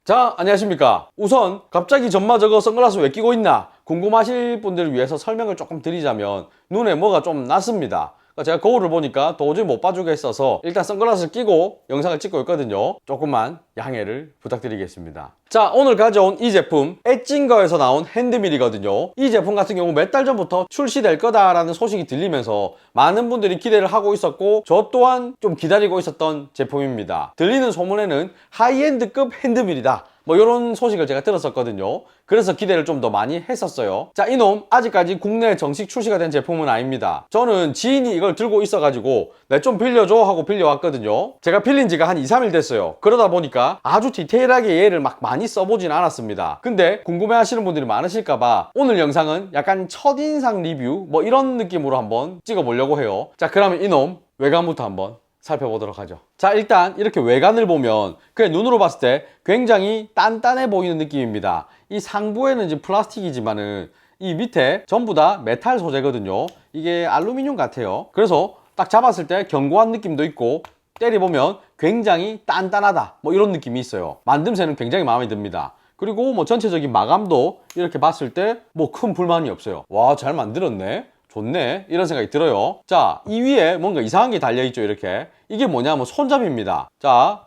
자, 안녕하십니까. 우선 갑자기 전마 저거 선글라스 왜 끼고 있나 궁금하실 분들을 위해서 설명을 조금 드리자면 눈에 뭐가 좀 났습니다. 제가 거울을 보니까 도저히 못 봐주겠어서 일단 선글라스를 끼고 영상을 찍고 있거든요. 조금만 양해를 부탁드리겠습니다. 자, 오늘 가져온 이 제품 엣징거에서 나온 핸드밀이거든요. 이 제품 같은 경우 몇 달 전부터 출시될 거다라는 소식이 들리면서 많은 분들이 기대를 하고 있었고 저 또한 좀 기다리고 있었던 제품입니다. 들리는 소문에는 하이엔드급 핸드밀이다, 뭐 이런 소식을 제가 들었었거든요. 그래서 기대를 좀 더 많이 했었어요. 자, 이놈 아직까지 국내에 정식 출시가 된 제품은 아닙니다. 저는 지인이 이걸 들고 있어가지고 내 좀 빌려줘 하고 빌려왔거든요. 제가 빌린 지가 한 2, 3일 됐어요. 그러다 보니까 아주 디테일하게 얘를 막 많이 써보진 않았습니다. 근데 궁금해 하시는 분들이 많으실까봐 오늘 영상은 약간 첫인상 리뷰 뭐 이런 느낌으로 한번 찍어보려고 해요. 자, 그러면 이놈 외관부터 한번 살펴보도록 하죠. 자, 일단 이렇게 외관을 보면 그냥 눈으로 봤을 때 굉장히 단단해 보이는 느낌입니다. 이 상부에는 이제 플라스틱이지만은 이 밑에 전부 다 메탈 소재거든요. 이게 알루미늄 같아요. 그래서 딱 잡았을 때 견고한 느낌도 있고 때려보면 굉장히 단단하다 뭐 이런 느낌이 있어요. 만듦새는 굉장히 마음에 듭니다. 그리고 뭐 전체적인 마감도 이렇게 봤을 때 뭐 큰 불만이 없어요. 와, 잘 만들었네, 좋네, 이런 생각이 들어요. 자, 이 위에 뭔가 이상한 게 달려있죠. 이렇게 이게 뭐냐면 손잡이입니다. 자,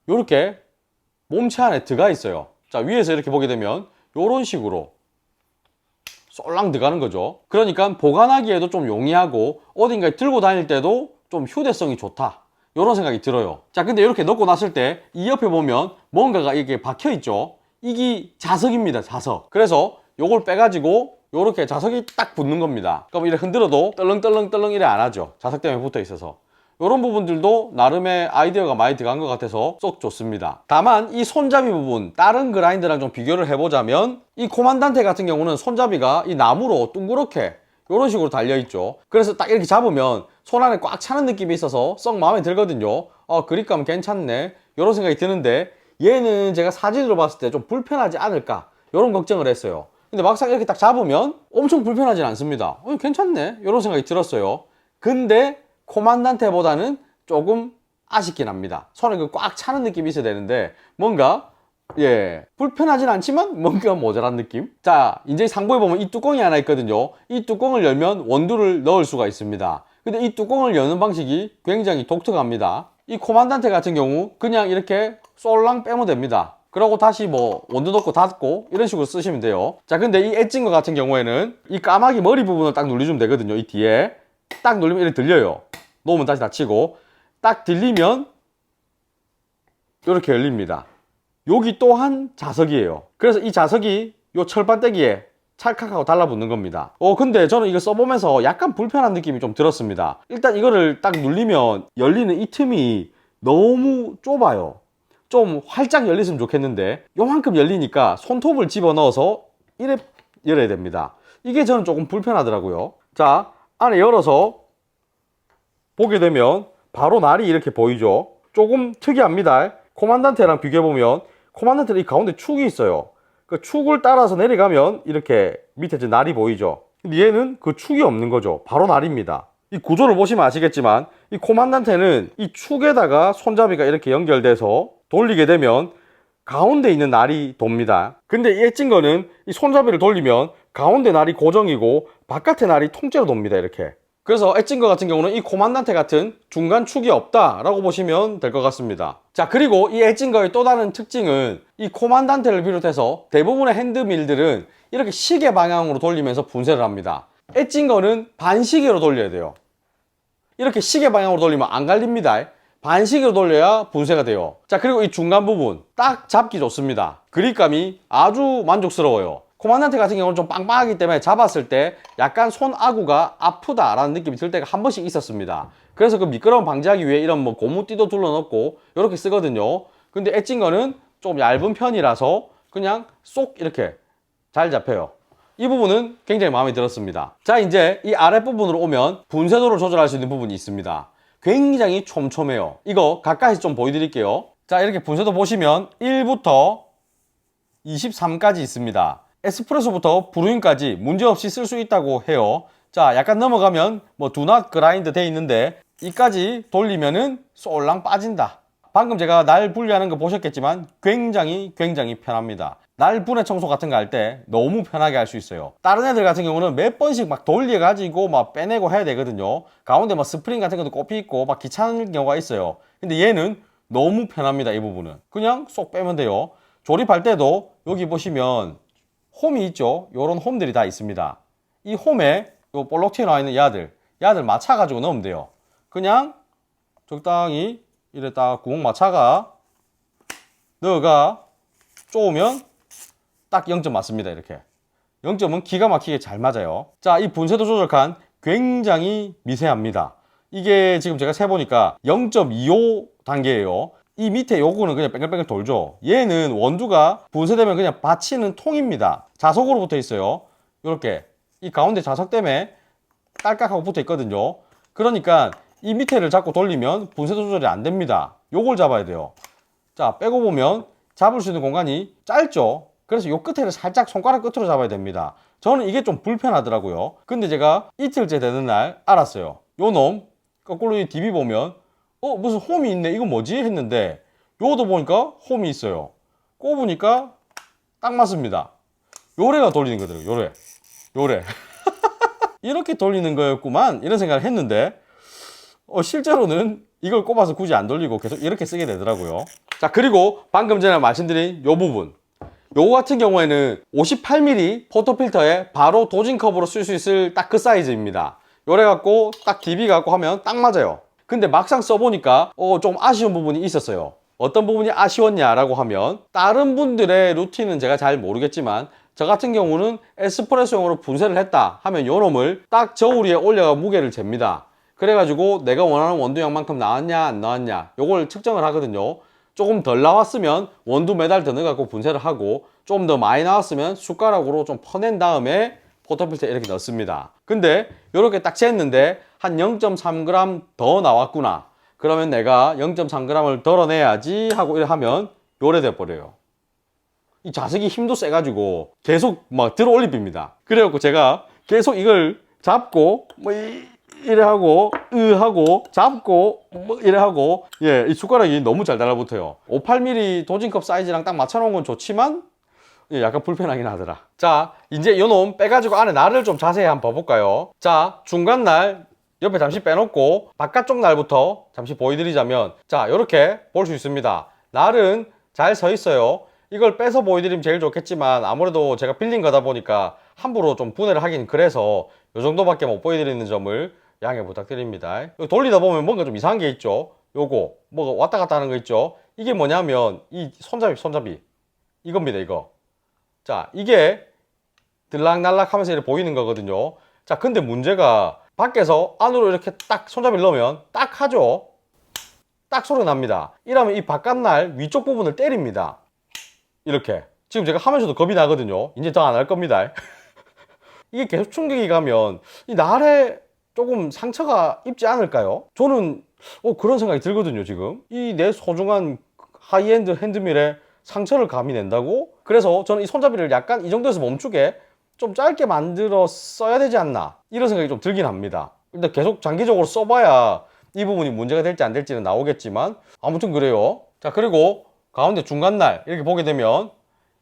요렇게 몸체 안에 들어가 있어요. 자, 위에서 이렇게 보게 되면 요런 식으로 쏠랑 들어가는 거죠. 그러니까 보관하기에도 좀 용이하고 어딘가에 들고 다닐 때도 좀 휴대성이 좋다, 요런 생각이 들어요. 자, 근데 이렇게 넣고 났을 때 이 옆에 보면 뭔가가 이게 박혀 있죠. 이게 자석입니다, 자석. 그래서 요걸 빼가지고 요렇게 자석이 딱 붙는 겁니다. 그럼 이렇게 흔들어도 떨렁떨렁떨렁 이래 안 하죠. 자석 때문에 붙어 있어서. 요런 부분들도 나름의 아이디어가 많이 들어간 것 같아서 쏙 좋습니다. 다만 이 손잡이 부분 다른 그라인더랑 좀 비교를 해보자면 이 코만단테 같은 경우는 손잡이가 이 나무로 둥그렇게 요런 식으로 달려있죠. 그래서 딱 이렇게 잡으면 손 안에 꽉 차는 느낌이 있어서 썩 마음에 들거든요. 그립감 괜찮네, 요런 생각이 드는데 얘는 제가 사진으로 봤을 때 좀 불편하지 않을까 요런 걱정을 했어요. 근데 막상 이렇게 딱 잡으면 엄청 불편하진 않습니다. 괜찮네, 이런 생각이 들었어요. 근데 코만단테보다는 조금 아쉽긴 합니다. 손에 꽉 차는 느낌이 있어야 되는데 뭔가 불편하진 않지만 뭔가 모자란 느낌. 자, 이제 상부에 보면 이 뚜껑이 하나 있거든요. 이 뚜껑을 열면 원두를 넣을 수가 있습니다. 근데 이 뚜껑을 여는 방식이 굉장히 독특합니다. 이 코만단테 같은 경우 그냥 이렇게 쏠랑 빼면 됩니다. 그러고 다시 뭐 원두 넣고 닫고 이런 식으로 쓰시면 돼요. 자, 근데 이 엣징거 같은 경우에는 이 까마귀 머리 부분을 딱 눌러주면 되거든요. 이 뒤에 딱 누르면 이렇게 들려요. 놓으면 다시 닫히고 딱 들리면 이렇게 열립니다. 여기 또한 자석이에요. 그래서 이 자석이 요 철판대기에 찰칵하고 달라붙는 겁니다. 근데 저는 이거 써보면서 약간 불편한 느낌이 좀 들었습니다. 일단 이거를 딱 눌리면 열리는 이 틈이 너무 좁아요. 좀 활짝 열렸으면 좋겠는데 요만큼 열리니까 손톱을 집어넣어서 이래 열어야 됩니다. 이게 저는 조금 불편하더라고요. 자, 안에 열어서 보게 되면 바로 날이 이렇게 보이죠. 조금 특이합니다. 코만단테랑 비교해보면 코만단테는 이 가운데 축이 있어요. 그 축을 따라서 내려가면 이렇게 밑에 이제 날이 보이죠. 근데 얘는 그 축이 없는 거죠. 바로 날입니다. 이 구조를 보시면 아시겠지만 이 코만단테는 이 축에다가 손잡이가 이렇게 연결돼서 돌리게 되면 가운데 있는 날이 돕니다. 근데 이 엣징거는 이 손잡이를 돌리면 가운데 날이 고정이고 바깥의 날이 통째로 돕니다. 이렇게. 그래서 엣징거 같은 경우는 이 코만단테 같은 중간 축이 없다라고 보시면 될 것 같습니다. 자, 그리고 이 엣징거의 또 다른 특징은 이 코만단테를 비롯해서 대부분의 핸드밀들은 이렇게 시계 방향으로 돌리면서 분쇄를 합니다. 엣징거는 반시계로 돌려야 돼요. 이렇게 시계 방향으로 돌리면 안 갈립니다. 반시계로 돌려야 분쇄가 돼요. 자, 그리고 이 중간 부분 딱 잡기 좋습니다. 그립감이 아주 만족스러워요. 코만단테 같은 경우는 좀 빵빵하기 때문에 잡았을 때 약간 손 아구가 아프다라는 느낌이 들 때가 한 번씩 있었습니다. 그래서 그 미끄러움 방지하기 위해 이런 뭐 고무띠도 둘러넣고 이렇게 쓰거든요. 근데 엣징거는 좀 얇은 편이라서 그냥 쏙 이렇게 잘 잡혀요. 이 부분은 굉장히 마음에 들었습니다. 자, 이제 이 아랫부분으로 오면 분쇄도를 조절할 수 있는 부분이 있습니다. 굉장히 촘촘해요. 이거 가까이서 좀 보여드릴게요. 자, 이렇게 분쇄도 보시면 1부터 23까지 있습니다. 에스프레소부터 브루잉까지 문제없이 쓸 수 있다고 해요. 자, 약간 넘어가면 뭐 Do Not Grind 돼 있는데 이까지 돌리면은 쏠랑 빠진다. 방금 제가 날 분리하는 거 보셨겠지만 굉장히 편합니다. 날 분해 청소 같은 거 할 때 너무 편하게 할 수 있어요. 다른 애들 같은 경우는 몇 번씩 막 돌려가지고 막 빼내고 해야 되거든요. 가운데 막 스프링 같은 것도 꼽혀 있고 막 귀찮은 경우가 있어요. 근데 얘는 너무 편합니다. 이 부분은 그냥 쏙 빼면 돼요. 조립할 때도 여기 보시면 홈이 있죠. 요런 홈들이 다 있습니다. 이 홈에 요 볼록 튀어나와 있는 야들 맞춰가지고 넣으면 돼요. 그냥 적당히 이래 딱 구멍 맞춰가 넣어가 쪼으면 딱 0점 맞습니다. 이렇게 0점은 기가 막히게 잘 맞아요. 자, 이 분쇄도 조절칸 굉장히 미세합니다. 이게 지금 제가 세보니까 0.25 단계예요. 이 밑에 요거는 그냥 뺑글뺑글 돌죠. 얘는 원두가 분쇄되면 그냥 받치는 통입니다. 자석으로 붙어 있어요. 이렇게 이 가운데 자석 때문에 딸깍하고 붙어 있거든요. 그러니까 이 밑에를 자꾸 돌리면 분쇄도 조절이 안 됩니다. 요걸 잡아야 돼요. 자, 빼고 보면 잡을 수 있는 공간이 짧죠. 그래서 요 끝에를 살짝 손가락 끝으로 잡아야 됩니다. 저는 이게 좀 불편하더라고요. 근데 제가 이틀째 되는 날 알았어요. 요 놈 거꾸로 이 DB 보면 무슨 홈이 있네, 이거 뭐지 했는데 요것도 보니까 홈이 있어요. 꼽으니까 딱 맞습니다. 요래가 돌리는 거더라고요. 요래 이렇게 돌리는 거였구만 이런 생각을 했는데 실제로는 이걸 꼽아서 굳이 안 돌리고 계속 이렇게 쓰게 되더라고요. 자, 그리고 방금 전에 말씀드린 요 부분, 요거 같은 경우에는 58mm 포토필터에 바로 도진컵으로 쓸 수 있을 딱 그 사이즈입니다. 요래 갖고 딱 DB 갖고 하면 딱 맞아요. 근데 막상 써보니까 좀 아쉬운 부분이 있었어요. 어떤 부분이 아쉬웠냐라고 하면, 다른 분들의 루틴은 제가 잘 모르겠지만 저 같은 경우는 에스프레소용으로 분쇄를 했다 하면 요 놈을 딱 저울 위에 올려가 무게를 잽니다. 그래가지고 내가 원하는 원두량만큼 나왔냐 안 나왔냐 요걸 측정을 하거든요. 조금 덜 나왔으면 원두 매달 더 넣어갖고 분쇄를 하고, 좀 더 많이 나왔으면 숟가락으로 좀 퍼낸 다음에 포토필터에 이렇게 넣습니다. 근데 이렇게 딱 쟀는데 한 0.3g 더 나왔구나, 그러면 내가 0.3g을 덜어내야지 하고 이렇게 하면 요래 돼버려요. 이 자석이 힘도 세가지고 계속 막 들어 올립니다. 그래갖고 제가 계속 이걸 잡고 뭐 이래 하고 하고 잡고 뭐 이래 하고, 이 숟가락이 너무 잘 달라붙어요. 58mm 도진컵 사이즈랑 딱 맞춰놓은 건 좋지만 약간 불편하긴 하더라. 자, 이제 요놈 빼가지고 안에 날을 좀 자세히 한번 봐볼까요? 자, 중간 날 옆에 잠시 빼놓고 바깥쪽 날부터 잠시 보여드리자면, 자, 요렇게 볼 수 있습니다. 날은 잘 서 있어요. 이걸 빼서 보여드리면 제일 좋겠지만 아무래도 제가 빌린 거다 보니까 함부로 좀 분해를 하긴 그래서 요 정도밖에 못 보여드리는 점을 양해 부탁드립니다. 돌리다 보면 뭔가 좀 이상한 게 있죠. 요거 뭐가 왔다 갔다 하는 거 있죠. 이게 뭐냐면 이 손잡이 이겁니다. 이거. 자, 이게 들락날락 하면서 이렇게 보이는 거거든요. 자, 근데 문제가 밖에서 안으로 이렇게 딱 손잡이를 넣으면 딱 하죠. 딱 소리 납니다. 이러면 이 바깥날 위쪽 부분을 때립니다. 이렇게. 지금 제가 하면서도 겁이 나거든요. 이제 더 안 할 겁니다. 이게 계속 충격이 가면 이 날에 조금 상처가 입지 않을까요? 저는 그런 생각이 들거든요. 지금 이 내 소중한 하이엔드 핸드밀에 상처를 감히 낸다고? 그래서 저는 이 손잡이를 약간 이 정도에서 멈추게 좀 짧게 만들어 써야 되지 않나, 이런 생각이 좀 들긴 합니다. 근데 계속 장기적으로 써봐야 이 부분이 문제가 될지 안 될지는 나오겠지만 아무튼 그래요. 자, 그리고 가운데 중간날 이렇게 보게 되면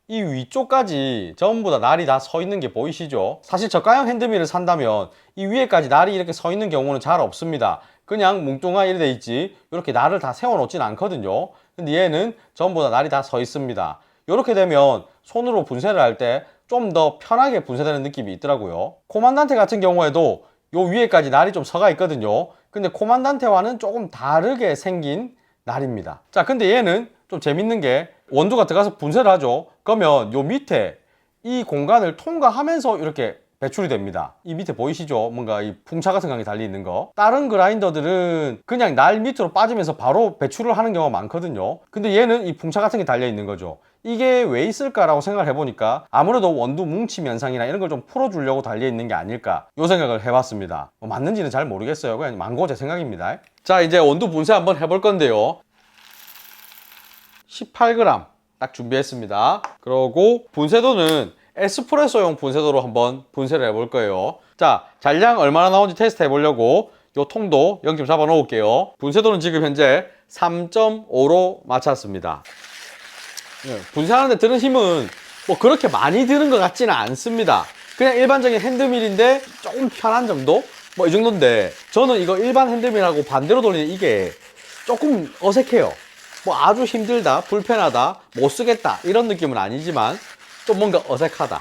이 위쪽까지 전부 다 날이 다 서 있는 게 보이시죠? 사실 저가형 핸드밀을 산다면 이 위에까지 날이 이렇게 서 있는 경우는 잘 없습니다. 그냥 뭉뚱아 이렇게 돼 있지 이렇게 날을 다 세워 놓진 않거든요. 근데 얘는 전부 다 날이 다 서 있습니다. 이렇게 되면 손으로 분쇄를 할 때 좀 더 편하게 분쇄되는 느낌이 있더라고요. 코만단테 같은 경우에도 요 위에까지 날이 좀 서가 있거든요. 근데 코만단테와는 조금 다르게 생긴 날입니다. 자, 근데 얘는 좀 재밌는 게 원두가 들어가서 분쇄를 하죠. 그러면 요 밑에 이 공간을 통과하면서 이렇게 배출이 됩니다. 이 밑에 보이시죠? 뭔가 이 풍차 같은 게 달려 있는 거. 다른 그라인더들은 그냥 날 밑으로 빠지면서 바로 배출을 하는 경우가 많거든요. 근데 얘는 이 풍차 같은 게 달려 있는 거죠. 이게 왜 있을까라고 생각을 해보니까 아무래도 원두 뭉침 현상이나 이런 걸 좀 풀어주려고 달려 있는 게 아닐까, 요 생각을 해봤습니다. 맞는지는 잘 모르겠어요. 그냥 망고 제 생각입니다. 자, 이제 원두 분쇄 한번 해볼 건데요. 18g 딱 준비했습니다. 그리고 분쇄도는 에스프레소용 분쇄도로 한번 분쇄를 해볼 거예요. 자, 잔량 얼마나 나오는지 테스트 해보려고 요 통도 0점 잡아 놓을게요. 분쇄도는 지금 현재 3.5로 맞췄습니다. 분쇄하는데 드는 힘은 뭐 그렇게 많이 드는 것 같지는 않습니다. 그냥 일반적인 핸드밀인데 조금 편한 정도? 뭐 이 정도인데, 저는 이거 일반 핸드밀하고 반대로 돌리는 이게 조금 어색해요. 뭐 아주 힘들다, 불편하다, 못 쓰겠다 이런 느낌은 아니지만 좀 뭔가 어색하다.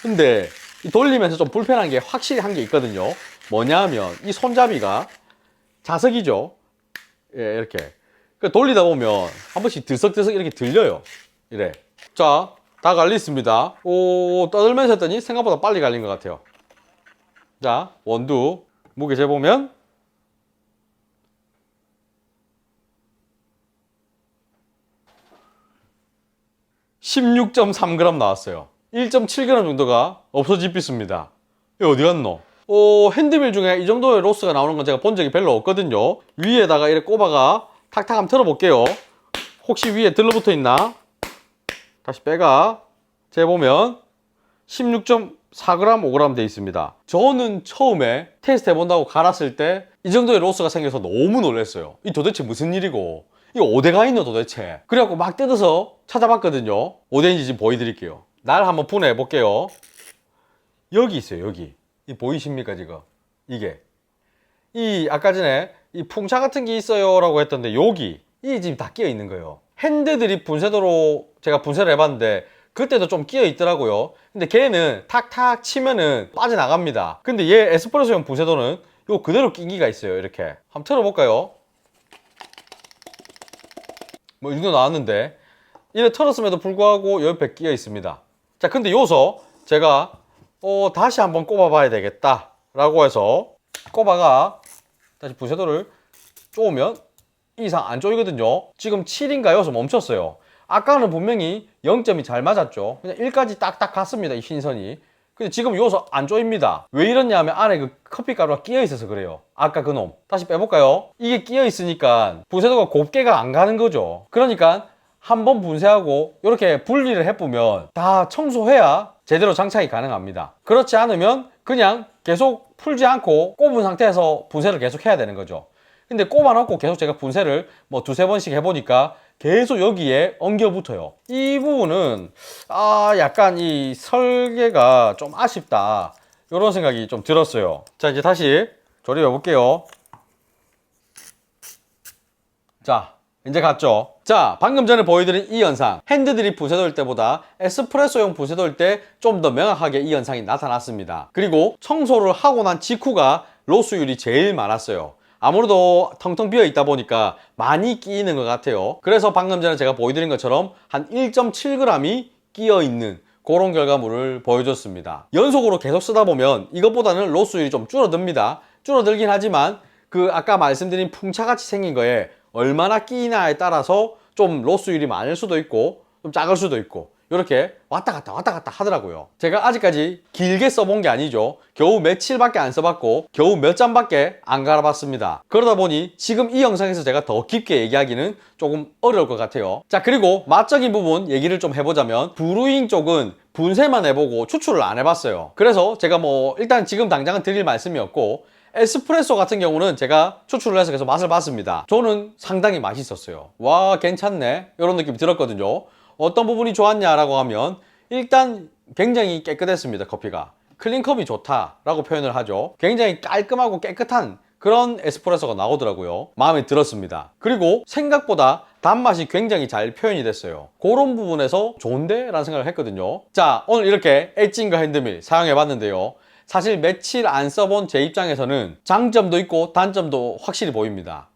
근데 이 돌리면서 좀 불편한 게 확실히 한 게 있거든요. 뭐냐 하면 이 손잡이가 자석이죠. 예, 이렇게 돌리다 보면 한 번씩 들썩들썩 이렇게 들려요. 이래. 자, 다 갈렸습니다. 오, 떠들면서 했더니 생각보다 빨리 갈린 것 같아요. 자, 원두 무게 재보면 16.3g 나왔어요. 1.7g 정도가 없어지겠습니다. 이거 어디 갔노? 핸드밀 중에 이 정도의 로스가 나오는 건 제가 본 적이 별로 없거든요. 위에다가 이렇게 꼽아가 탁탁 한번 틀어볼게요. 혹시 위에 들러붙어 있나? 다시 빼가 재보면 16.4g, 5g 돼 있습니다. 저는 처음에 테스트 해본다고 갈았을 때 이 정도의 로스가 생겨서 너무 놀랐어요. 이 도대체 무슨 일이고 이거 어디가 있노 도대체. 그래갖고 막 뜯어서 찾아봤거든요. 어디인지 지금 보여드릴게요. 날 한번 분해해 볼게요. 여기 있어요. 여기 이 보이십니까 지금? 이게 이 아까 전에 이 풍차 같은 게 있어요 라고 했던데 여기 이 지금 다 끼어 있는 거예요. 핸드드립 분쇄도로 제가 분쇄를 해봤는데 그때도 좀 끼어 있더라고요. 근데 걔는 탁탁 치면은 빠져나갑니다. 근데 얘 에스프레소용 분쇄도는 요 그대로 끼기가 있어요. 이렇게 한번 틀어볼까요? 뭐 이 정도 나왔는데 이래 털었음에도 불구하고 옆에 끼어 있습니다. 자, 근데 요서 제가 다시 한번 꼽아 봐야 되겠다 라고 해서 꼽아가 다시 분쇄도를 쪼으면 이 이상 안 쪼이거든요. 지금 7인가 여기서 멈췄어요. 아까는 분명히 0점이 잘 맞았죠. 그냥 1까지 딱딱 갔습니다. 이 흰선이. 근데 지금 여기서 안 쪼입니다. 왜 이러냐 하면 안에 그 커피가루가 끼어 있어서 그래요. 아까 그놈 다시 빼볼까요? 이게 끼어 있으니까 분쇄도가 곱게가 안 가는 거죠. 그러니까 한번 분쇄하고 이렇게 분리를 해보면 다 청소해야 제대로 장착이 가능합니다. 그렇지 않으면 그냥 계속 풀지 않고 꼽은 상태에서 분쇄를 계속 해야 되는 거죠. 근데 꼽아놓고 계속 제가 분쇄를 뭐 두세 번씩 해보니까 계속 여기에 엉겨 붙어요. 이 부분은 약간 이 설계가 좀 아쉽다 이런 생각이 좀 들었어요. 자, 이제 다시 조립해 볼게요. 자, 이제 갔죠. 자, 방금 전에 보여드린 이 현상, 핸드드립 분쇄도일 때보다 에스프레소용 분쇄도일 때 좀 더 명확하게 이 현상이 나타났습니다. 그리고 청소를 하고 난 직후가 로스율이 제일 많았어요. 아무래도 텅텅 비어 있다 보니까 많이 끼이는 것 같아요. 그래서 방금 전에 제가 보여드린 것처럼 한 1.7g이 끼어 있는 그런 결과물을 보여줬습니다. 연속으로 계속 쓰다 보면 이것보다는 로스율이 좀 줄어듭니다. 줄어들긴 하지만 그 아까 말씀드린 풍차같이 생긴 거에 얼마나 끼이나에 따라서 좀 로스율이 많을 수도 있고 좀 작을 수도 있고 이렇게 왔다 갔다 하더라고요. 제가 아직까지 길게 써본 게 아니죠. 겨우 며칠밖에 안 써봤고 겨우 몇 잔밖에 안 갈아봤습니다. 그러다 보니 지금 이 영상에서 제가 더 깊게 얘기하기는 조금 어려울 것 같아요. 자, 그리고 맛적인 부분 얘기를 좀 해보자면 브루잉 쪽은 분쇄만 해보고 추출을 안 해봤어요. 그래서 제가 뭐 일단 지금 당장은 드릴 말씀이 없고 에스프레소 같은 경우는 제가 추출을 해서 계속 맛을 봤습니다. 저는 상당히 맛있었어요. 와, 괜찮네 이런 느낌이 들었거든요. 어떤 부분이 좋았냐라고 하면 일단 굉장히 깨끗했습니다. 커피가 클린컵이 좋다라고 표현을 하죠. 굉장히 깔끔하고 깨끗한 그런 에스프레소가 나오더라고요. 마음에 들었습니다. 그리고 생각보다 단맛이 굉장히 잘 표현이 됐어요. 그런 부분에서 좋은데? 라는 생각을 했거든요. 자, 오늘 이렇게 엣징과 핸드밀 사용해 봤는데요. 사실 며칠 안 써본 제 입장에서는 장점도 있고 단점도 확실히 보입니다.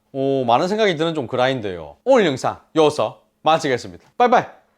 많은 생각이 드는 좀 그라인데요. 오늘 영상 여기서 마치겠습니다. 빠이빠이.